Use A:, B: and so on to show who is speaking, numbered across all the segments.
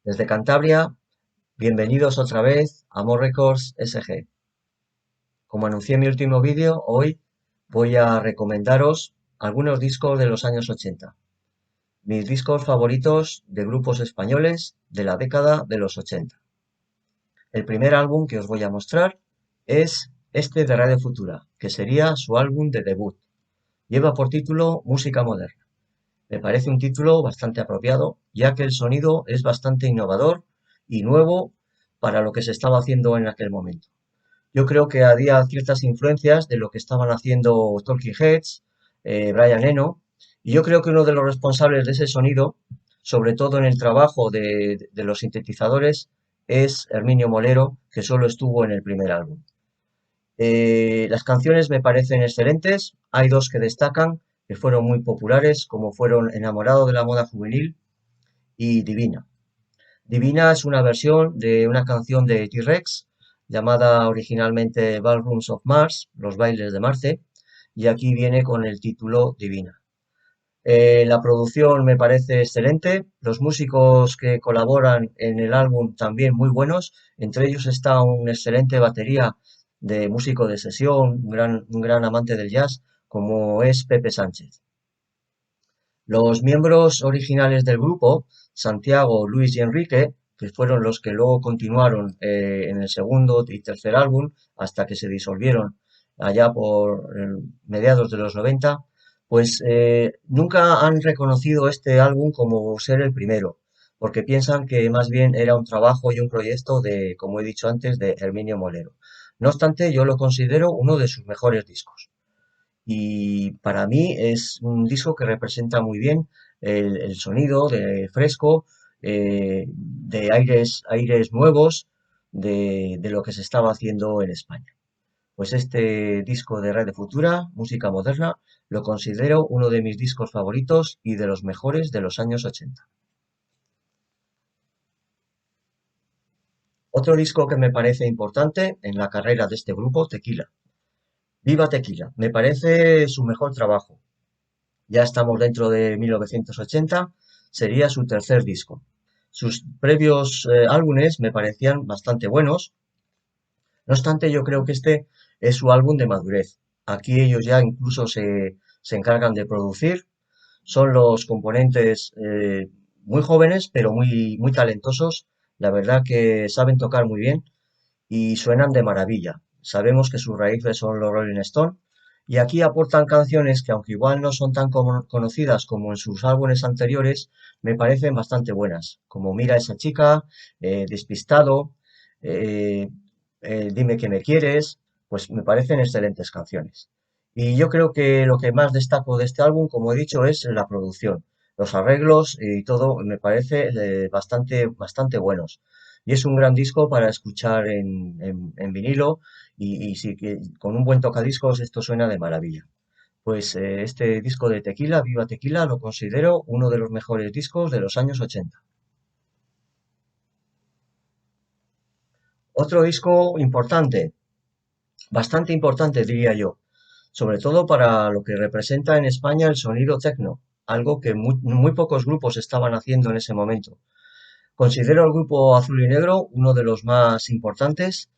A: Desde Cantabria, bienvenidos otra vez a More Records SG. Como anuncié en mi último vídeo, hoy voy a recomendaros algunos discos de los años 80. Mis discos favoritos de grupos españoles de la década de los 80. El primer álbum que os voy a mostrar es este de Radio Futura, que sería su álbum de debut. Lleva por título Música Moderna. Me parece un título bastante apropiado, ya que el sonido es bastante innovador y nuevo para lo que se estaba haciendo en aquel momento. Yo creo que había ciertas influencias de lo que estaban haciendo Talking Heads, Brian Eno, y yo creo que uno de los responsables de ese sonido, sobre todo en el trabajo de los sintetizadores, es Herminio Molero, que solo estuvo en el primer álbum. Las canciones me parecen excelentes, hay dos que destacan, que fueron muy populares, como fueron Enamorado de la moda juvenil y Divina. Divina es una versión de una canción de T-Rex, llamada originalmente Ballrooms of Mars, los bailes de Marte, y aquí viene con el título Divina. La producción me parece excelente, los músicos que colaboran en el álbum también muy buenos, entre ellos está un excelente batería de músico de sesión, un gran amante del jazz, como es Pepe Sánchez. Los miembros originales del grupo, Santiago, Luis y Enrique, que fueron los que luego continuaron en el segundo y tercer álbum hasta que se disolvieron allá por mediados de los 90, pues nunca han reconocido este álbum como ser el primero, porque piensan que más bien era un trabajo y un proyecto de, como he dicho antes, de Herminio Molero. No obstante, yo lo considero uno de sus mejores discos. Y para mí es un disco que representa muy bien el sonido de fresco, de aires nuevos de lo que se estaba haciendo en España. Pues este disco de Radio Futura, Música Moderna, lo considero uno de mis discos favoritos y de los mejores de los años 80. Otro disco que me parece importante en la carrera de este grupo, Tequila. Viva Tequila, me parece su mejor trabajo. Ya estamos dentro de 1980, sería su tercer disco. Sus previos álbumes me parecían bastante buenos, no obstante yo creo que este es su álbum de madurez. Aquí ellos ya incluso se encargan de producir, son los componentes muy jóvenes pero muy talentosos, la verdad que saben tocar muy bien y suenan de maravilla. Sabemos que sus raíces son los Rolling Stones y aquí aportan canciones que aunque igual no son tan conocidas como en sus álbumes anteriores, me parecen bastante buenas, como Mira a esa chica, Despistado, eh, Dime que me quieres, pues me parecen excelentes canciones. Y yo creo que lo que más destaco de este álbum, como he dicho, es la producción. Los arreglos y todo me parece bastante buenos. Y es un gran disco para escuchar en vinilo y sí que con un buen tocadiscos esto suena de maravilla. Pues este disco de Tequila, Viva Tequila, lo considero uno de los mejores discos de los años 80. Otro disco importante, bastante importante diría yo, sobre todo para lo que representa en España el sonido techno, algo que muy pocos grupos estaban haciendo en ese momento. Considero al grupo Azul y Negro uno de los más importantes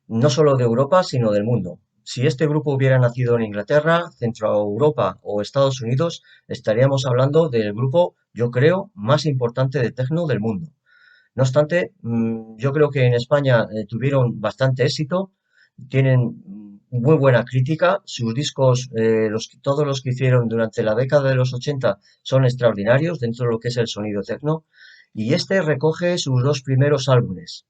A: no solo de Europa, sino del mundo. Si este grupo hubiera nacido en Inglaterra, Centroeuropa o Estados Unidos, estaríamos hablando del grupo, yo creo, más importante de techno del mundo. No obstante, yo creo que en España tuvieron bastante éxito, tienen muy buena crítica, sus discos, todos los que hicieron durante la década de los 80 son extraordinarios dentro de lo que es el sonido techno, y este recoge sus dos primeros álbumes.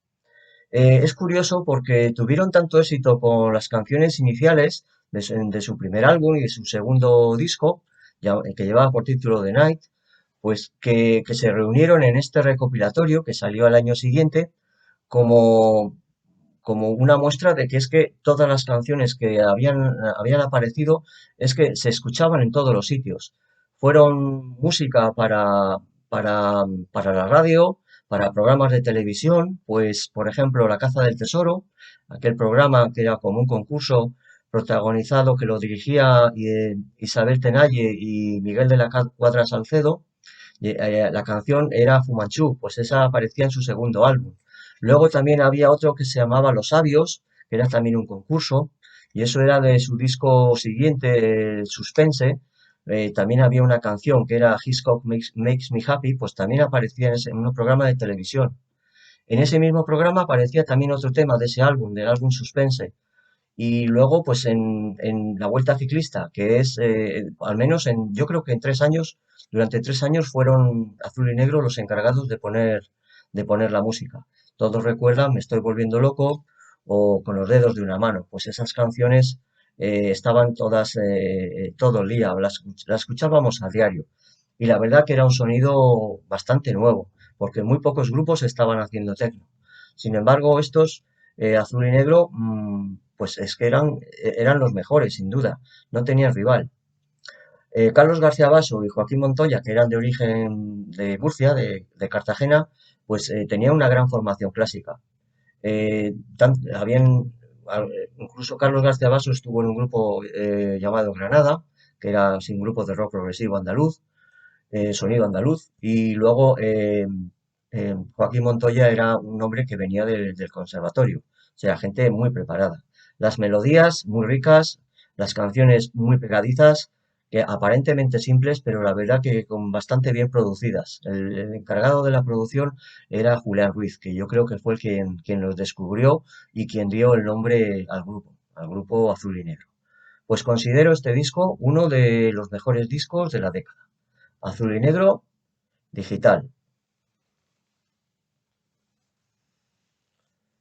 A: Es curioso porque tuvieron tanto éxito con las canciones iniciales de su primer álbum y de su segundo disco, que llevaba por título The Night, pues que se reunieron en este recopilatorio que salió al año siguiente como, como una muestra de que es que todas las canciones que habían aparecido es que se escuchaban en todos los sitios. Fueron música para la radio, para programas de televisión, pues por ejemplo La caza del tesoro, aquel programa que era como un concurso protagonizado que lo dirigía Isabel Tenalle y Miguel de la Cuadra Salcedo, La canción era Fu Manchu, pues esa aparecía en su segundo álbum. Luego también había otro que se llamaba Los Sabios, que era también un concurso, y eso era de su disco siguiente, Suspense. También había una canción que era Hitchcock Makes Me Happy, pues también aparecía en un programa de televisión. En ese mismo programa aparecía también otro tema de ese álbum, del álbum Suspense. Y luego, pues en la Vuelta Ciclista, que es, al menos yo creo que en 3 años, durante 3 años fueron Azul y Negro los encargados de poner la música. Todos recuerdan Me estoy volviendo loco o Con los dedos de una mano. Pues esas canciones estaban todas, todo el día, las escuchábamos a diario. Y la verdad que era un sonido bastante nuevo, porque muy pocos grupos estaban haciendo techno. Sin embargo, estos Azul y Negro, pues es que eran los mejores, sin duda, no tenían rival. Carlos García Baso y Joaquín Montoya, que eran de origen de Murcia, de Cartagena, pues tenían una gran formación clásica. Incluso Carlos García Baso estuvo en un grupo llamado Granada, que era así, un grupo de rock progresivo andaluz, sonido andaluz, y luego Joaquín Montoya era un hombre que venía del conservatorio, o sea, gente muy preparada. Las melodías muy ricas, las canciones muy pegadizas, que aparentemente simples, pero la verdad que con bastante bien producidas. El encargado de la producción era Julián Ruiz, que yo creo que fue quien los descubrió y quien dio el nombre al grupo Azul y Negro. Pues considero este disco uno de los mejores discos de la década. Azul y Negro digital.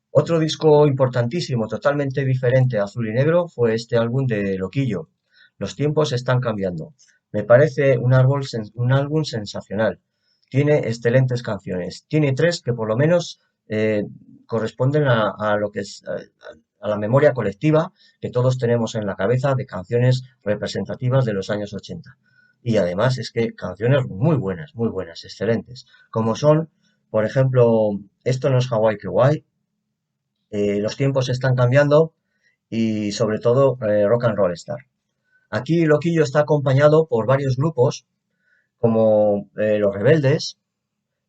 A: Otro disco importantísimo, totalmente diferente a Azul y Negro, fue este álbum de Loquillo. Los tiempos están cambiando. Me parece un álbum sensacional. Tiene excelentes canciones. Tiene tres que por lo menos corresponden a lo que es a la memoria colectiva que todos tenemos en la cabeza de canciones representativas de los años 80. Y además es que canciones muy buenas, excelentes. Como son, por ejemplo, Esto no es Hawái que guay, Los tiempos están cambiando y sobre todo Rock and Roll Star. Aquí Loquillo está acompañado por varios grupos como Los Rebeldes,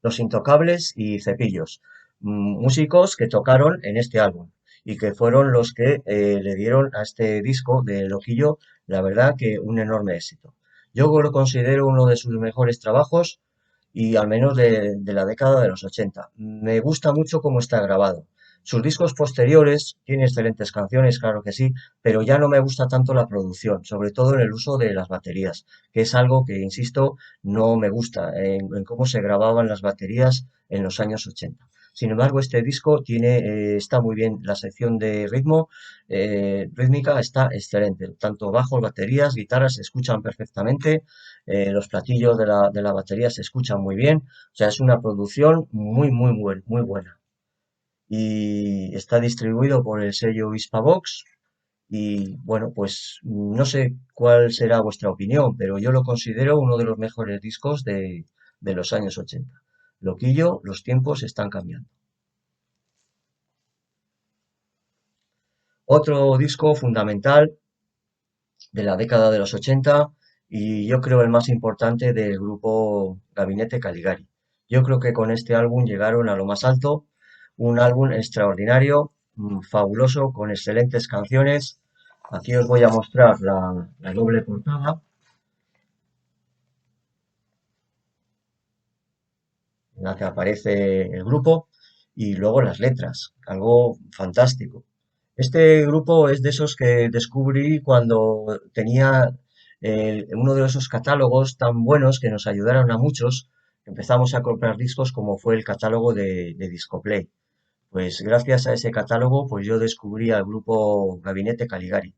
A: Los Intocables y Cepillos, músicos que tocaron en este álbum y que fueron los que le dieron a este disco de Loquillo, la verdad que un enorme éxito. Yo lo considero uno de sus mejores trabajos y al menos de la década de los 80. Me gusta mucho cómo está grabado. Sus discos posteriores tienen excelentes canciones, claro que sí, pero ya no me gusta tanto la producción, sobre todo en el uso de las baterías, que es algo que, insisto, no me gusta en cómo se grababan las baterías en los años 80. Sin embargo, este disco está muy bien, la sección de rítmica está excelente, tanto bajos, baterías, guitarras se escuchan perfectamente, los platillos de la batería se escuchan muy bien, o sea, es una producción muy buena. Y está distribuido por el sello Hispavox. Y bueno, pues no sé cuál será vuestra opinión, pero yo lo considero uno de los mejores discos de los años 80. Loquillo, los tiempos están cambiando. Otro disco fundamental de la década de los 80 y yo creo el más importante del grupo Gabinete Caligari. Yo creo que con este álbum llegaron a lo más alto, un álbum extraordinario, fabuloso, con excelentes canciones. Aquí os voy a mostrar la doble portada en la que aparece el grupo y luego las letras, algo fantástico. Este grupo es de esos que descubrí cuando tenía uno de esos catálogos tan buenos que nos ayudaron a muchos. Empezamos a comprar discos como fue el catálogo de Discoplay. Pues gracias a ese catálogo, pues yo descubrí al grupo Gabinete Caligari.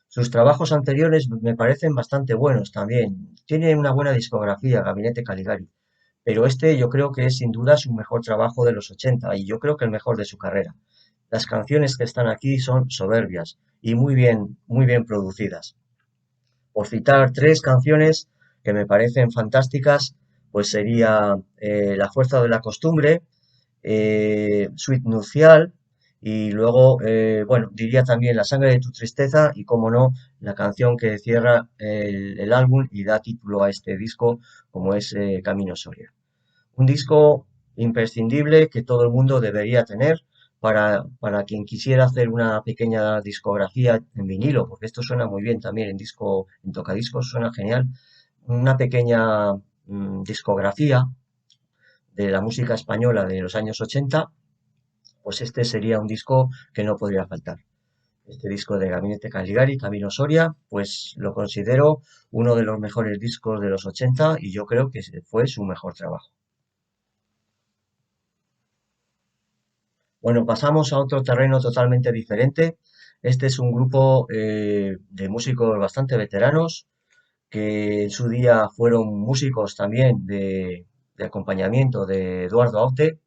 A: Sus trabajos anteriores me parecen bastante buenos también. Tiene una buena discografía, Gabinete Caligari. Pero este yo creo que es sin duda su mejor trabajo de los 80 y yo creo que el mejor de su carrera. Las canciones que están aquí son soberbias y muy bien producidas. Por citar tres canciones que me parecen fantásticas, pues sería La fuerza de la costumbre, Suite nupcial Y luego, bueno, diría también La sangre de tu tristeza y, como no, la canción que cierra el álbum y da título a este disco, como es Camino Soria. Un disco imprescindible que todo el mundo debería tener para quien quisiera hacer una pequeña discografía en vinilo, porque esto suena muy bien también en disco, en tocadiscos, suena genial. Una pequeña discografía de la música española de los años 80, pues este sería un disco que no podría faltar. Este disco de Gabinete Caligari, Camino Soria, pues lo considero uno de los mejores discos de los 80 y yo creo que fue su mejor trabajo. Bueno, pasamos a otro terreno totalmente diferente. Este es un grupo de músicos bastante veteranos que en su día fueron músicos también de acompañamiento de Eduardo Aute,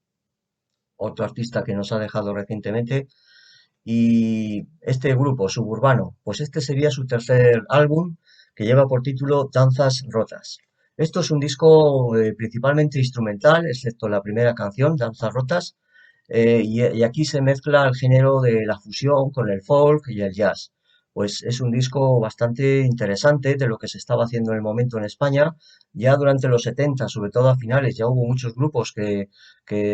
A: otro artista que nos ha dejado recientemente. Y este grupo suburbano, pues este sería su tercer álbum que lleva por título Danzas Rotas. Esto es un disco principalmente instrumental, excepto la primera canción, Danzas Rotas, y aquí se mezcla el género de la fusión con el folk y el jazz. Pues es un disco bastante interesante de lo que se estaba haciendo en el momento en España. Ya durante los 70, sobre todo a finales, ya hubo muchos grupos que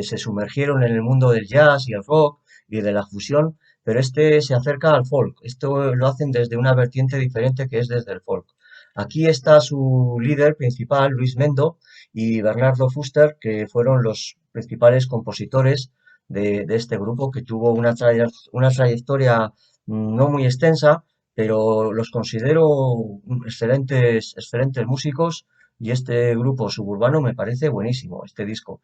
A: se sumergieron en el mundo del jazz y el rock y de la fusión, pero este se acerca al folk. Esto lo hacen desde una vertiente diferente que es desde el folk. Aquí está su líder principal, Luis Mendo, y Bernardo Fuster, que fueron los principales compositores de este grupo, que tuvo una trayectoria no muy extensa, pero los considero excelentes músicos y este grupo suburbano me parece buenísimo, este disco.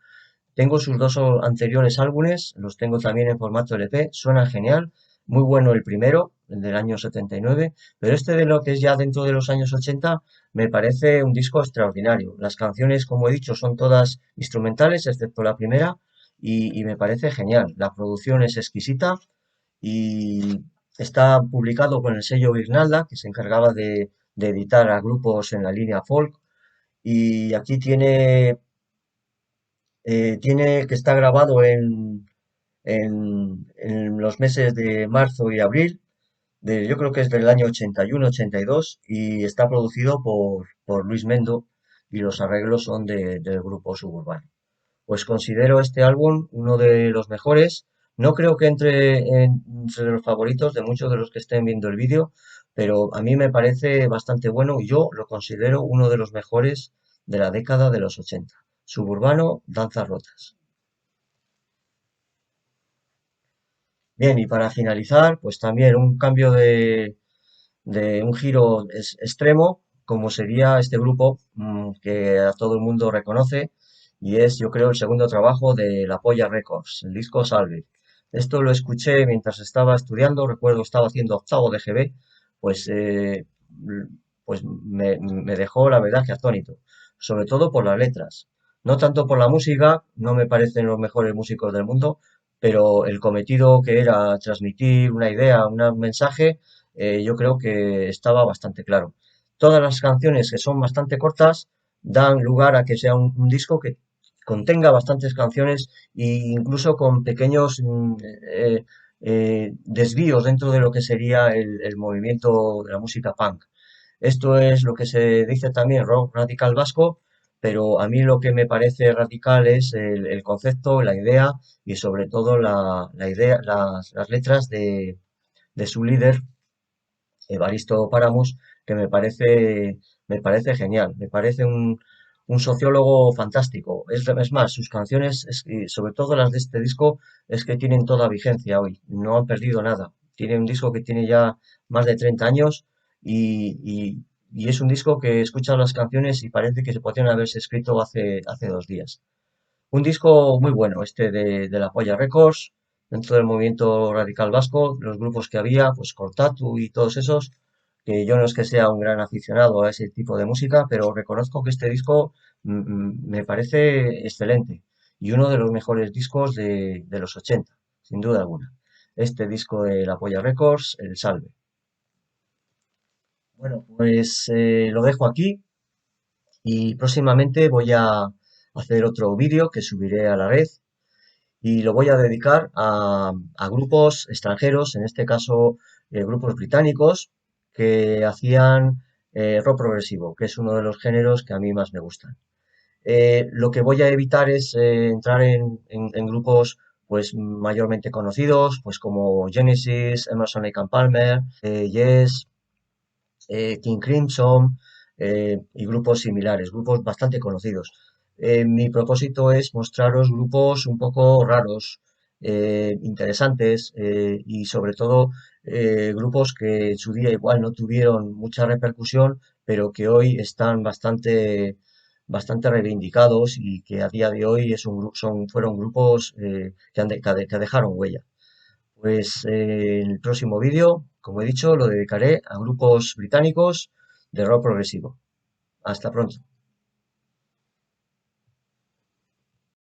A: Tengo sus dos anteriores álbumes, los tengo también en formato LP, suenan genial, muy bueno el primero, el del año 79, pero este de lo que es ya dentro de los años 80 me parece un disco extraordinario. Las canciones, como he dicho, son todas instrumentales, excepto la primera, y me parece genial. La producción es exquisita y está publicado con el sello Guirnalda, que se encargaba de editar a grupos en la línea folk, y aquí tiene que está grabado en los meses de marzo y abril, yo creo que es del año 81, 82, y está producido por Luis Mendo y los arreglos son del grupo Suburbano. Pues considero este álbum uno de los mejores. No creo que entre los favoritos de muchos de los que estén viendo el vídeo, pero a mí me parece bastante bueno y yo lo considero uno de los mejores de la década de los 80. Suburbano, Danzas Rotas. Bien, y para finalizar, pues también un cambio de un giro extremo, como sería este grupo que a todo el mundo reconoce, y es, yo creo, el segundo trabajo de La Polla Records, el disco Salve. Esto lo escuché mientras estaba estudiando, recuerdo estaba haciendo octavo de GB, pues, pues me dejó la verdad que atónito, sobre todo por las letras. No tanto por la música, no me parecen los mejores músicos del mundo, pero el cometido que era transmitir una idea, un mensaje, yo creo que estaba bastante claro. Todas las canciones que son bastante cortas dan lugar a que sea un disco que contenga bastantes canciones e incluso con pequeños desvíos dentro de lo que sería el movimiento de la música punk. Esto es lo que se dice también rock radical vasco, pero a mí lo que me parece radical es el concepto, la idea y sobre todo la idea, las letras de su líder, Evaristo Páramos, que me parece genial, me parece un sociólogo fantástico. Es más, sus canciones, y sobre todo las de este disco, es que tienen toda vigencia hoy, no han perdido nada. Tiene un disco que tiene ya más de 30 años y es un disco que escuchas las canciones y parece que se podrían haberse escrito hace 2 días. Un disco muy bueno, este de La Polla Records, dentro del movimiento radical vasco, los grupos que había, pues Cortatu y todos esos, que yo no es que sea un gran aficionado a ese tipo de música, pero reconozco que este disco me parece excelente y uno de los mejores discos de los 80, sin duda alguna. Este disco de La Polla Records, El Salve. Bueno, pues lo dejo aquí y próximamente voy a hacer otro vídeo que subiré a la red y lo voy a dedicar a grupos extranjeros, en este caso grupos británicos, que hacían rock progresivo, que es uno de los géneros que a mí más me gustan. Lo que voy a evitar es entrar en grupos pues mayormente conocidos, pues como Genesis, Emerson, Lake and Palmer, Yes, King Crimson y grupos similares, grupos bastante conocidos. Mi propósito es mostraros grupos un poco raros, interesantes y sobre todo grupos que en su día igual no tuvieron mucha repercusión, pero que hoy están bastante reivindicados y que a día de hoy fueron grupos que dejaron huella. Pues en el próximo vídeo, como he dicho, lo dedicaré a grupos británicos de rock progresivo. Hasta pronto.